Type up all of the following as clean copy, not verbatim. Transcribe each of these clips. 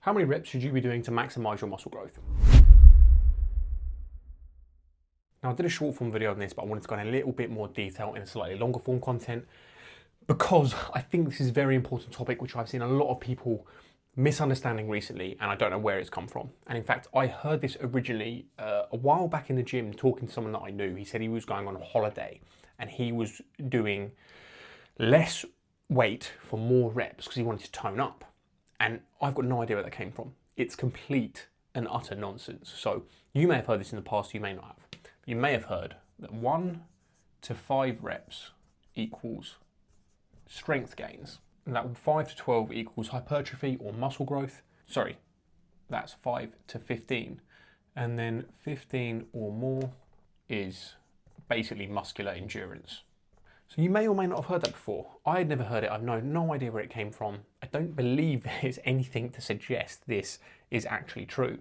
How many reps should you be doing to maximize your muscle growth? Now, I did a short form video on this, but I wanted to go in a little bit more detail in a slightly longer form content because I think this is a very important topic which I've seen a lot of people misunderstanding recently, and I don't know where it's come from. And in fact, I heard this originally a while back in the gym talking to someone that I knew. He said he was going on a holiday and he was doing less weight for more reps because he wanted to tone up. And I've got no idea where that came from. It's complete and utter nonsense. So you may have heard this in the past, you may not have. You may have heard that 1 to 5 reps equals strength gains. And that 5 to 12 equals hypertrophy or muscle growth. Sorry, that's 5 to 15. And then 15 or more is basically muscular endurance. So you may or may not have heard that before. I had never heard it. I've no idea where it came from. I don't believe there's anything to suggest this is actually true.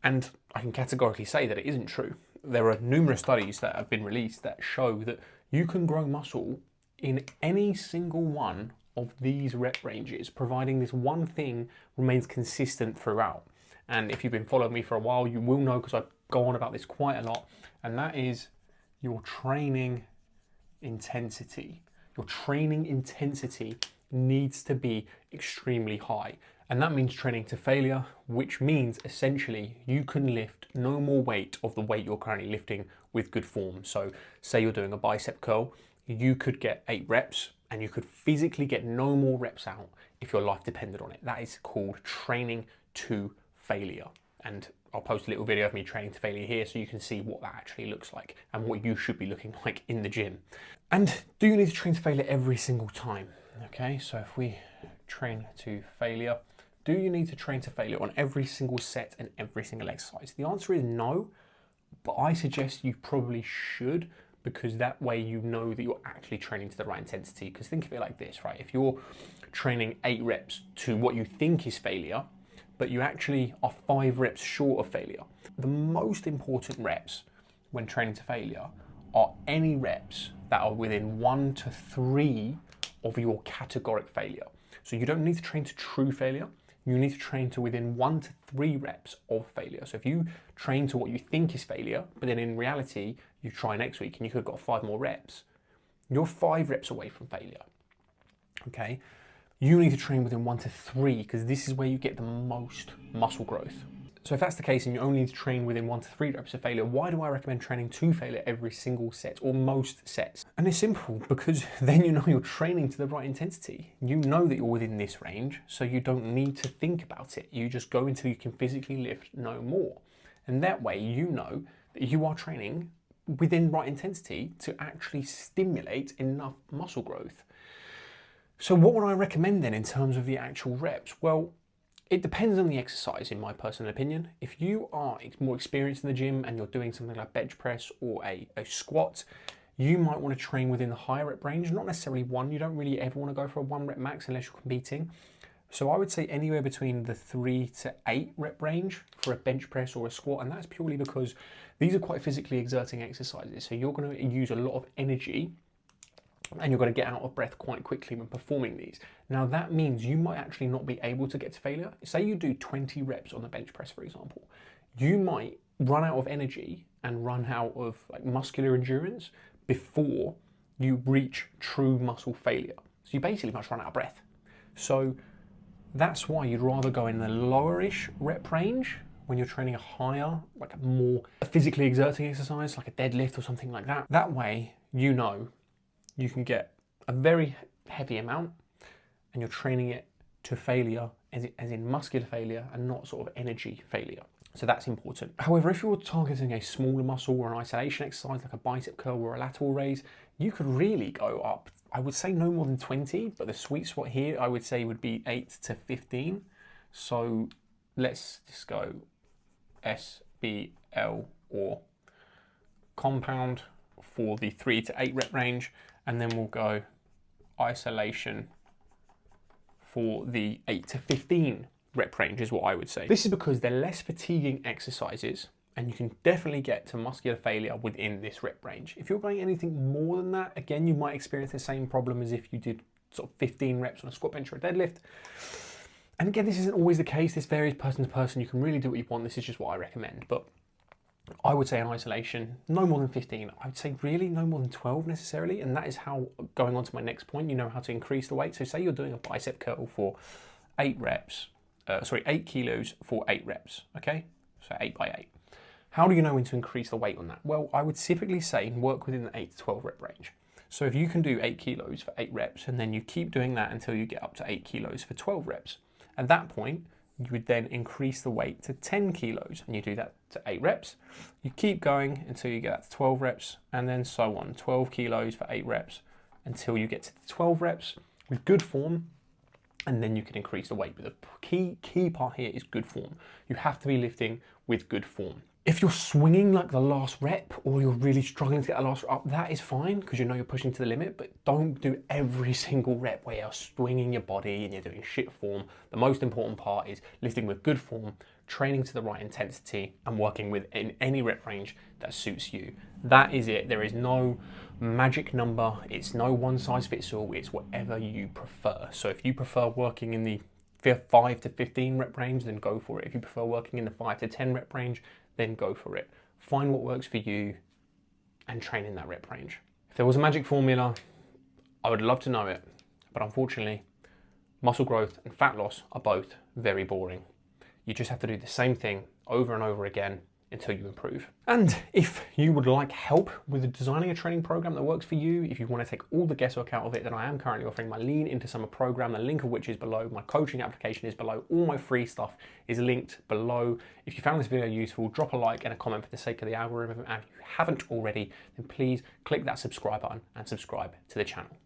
And I can categorically say that it isn't true. There are numerous studies that have been released that show that you can grow muscle in any single one of these rep ranges, providing this one thing remains consistent throughout. And if you've been following me for a while, you will know, because I go on about this quite a lot, and that is your training intensity. Your training intensity needs to be extremely high. And that means training to failure, which means essentially you can lift no more weight of the weight you're currently lifting with good form. So say you're doing a bicep curl, you could get 8 reps and you could physically get no more reps out if your life depended on it. That is called training to failure. And I'll post a little video of me training to failure here so you can see what that actually looks like and what you should be looking like in the gym. And do you need to train to failure every single time? Okay, so if we train to failure, do you need to train to failure on every single set and every single exercise? The answer is no, but I suggest you probably should, because that way you know that you're actually training to the right intensity. Because think of it like this, right? If you're training 8 reps to what you think is failure, but you actually are 5 reps short of failure, the most important reps when training to failure are any reps that are within 1 to 3 of your categoric failure. So you don't need to train to true failure. You need to train to within 1 to 3 reps of failure. So if you train to what you think is failure, but then in reality, you try next week and you could have got 5 more reps, you're 5 reps away from failure, okay? You need to train within 1 to 3 because this is where you get the most muscle growth. So if that's the case and you only need to train within 1 to 3 reps of failure, why do I recommend training to failure every single set or most sets? And it's simple, because then you know you're training to the right intensity. You know that you're within this range, so you don't need to think about it. You just go until you can physically lift no more. And that way you know that you are training within right intensity to actually stimulate enough muscle growth. So what would I recommend then in terms of the actual reps? Well, it depends on the exercise, in my personal opinion. If you are more experienced in the gym and you're doing something like bench press or a squat, you might want to train within the higher rep range, not necessarily 1. You don't really ever want to go for a 1 rep max unless you're competing. So I would say anywhere between the 3 to 8 rep range for a bench press or a squat, and that's purely because these are quite physically exerting exercises. So you're going to use a lot of energy and you're going to get out of breath quite quickly when performing these. Now that means you might actually not be able to get to failure. Say you do 20 reps on the bench press, for example. You might run out of energy and run out of muscular endurance before you reach true muscle failure. So you basically must run out of breath. So that's why you'd rather go in the lowerish rep range when you're training a higher, like a more physically exerting exercise, like a deadlift or something like that. That way, you know, you can get a very heavy amount and you're training it to failure, as in muscular failure and not sort of energy failure. So that's important. However, if you're targeting a smaller muscle or an isolation exercise like a bicep curl or a lateral raise, you could really go up, I would say no more than 20, but the sweet spot here I would say would be 8 to 15. So let's just go SBL or compound for the 3 to 8 rep range, and then we'll go isolation for the 8 to 15 rep range is what I would say. This is because they're less fatiguing exercises and you can definitely get to muscular failure within this rep range. If you're going anything more than that, again, you might experience the same problem as if you did sort of 15 reps on a squat, bench or a deadlift. And again, this isn't always the case. This varies person to person. You can really do what you want. This is just what I recommend. But I would say in isolation, no more than 15. I would say really no more than 12 necessarily. And that is how, going on to my next point, you know how to increase the weight. So say you're doing a bicep curl for 8 kilos for 8 reps, okay? So 8 by 8. How do you know when to increase the weight on that? Well, I would typically say work within the 8 to 12 rep range. So if you can do 8 kilos for 8 reps, and then you keep doing that until you get up to 8 kilos for 12 reps, at that point, you would then increase the weight to 10 kilos, and you do that to 8 reps. You keep going until you get up to 12 reps, and then so on, 12 kilos for 8 reps until you get to the 12 reps with good form, and then you can increase the weight. But the key part here is good form. You have to be lifting with good form. If you're swinging like the last rep, or you're really struggling to get the last rep up, that is fine because you know you're pushing to the limit, but don't do every single rep where you're swinging your body and you're doing shit form. The most important part is lifting with good form, training to the right intensity, and working within any rep range that suits you. That is it. There is no magic number. It's no one size fits all. It's whatever you prefer. So if you prefer working in the 5 to 15 rep range, then go for it. If you prefer working in the 5 to 10 rep range, then go for it. Find what works for you and train in that rep range. If there was a magic formula, I would love to know it, but unfortunately, muscle growth and fat loss are both very boring. You just have to do the same thing over and over again until you improve. And if you would like help with designing a training program that works for you, if you want to take all the guesswork out of it, then I am currently offering my Lean into Summer program, the link of which is below. My coaching application is below. All my free stuff is linked below. If you found this video useful, drop a like and a comment for the sake of the algorithm. And if you haven't already, then please click that subscribe button and subscribe to the channel.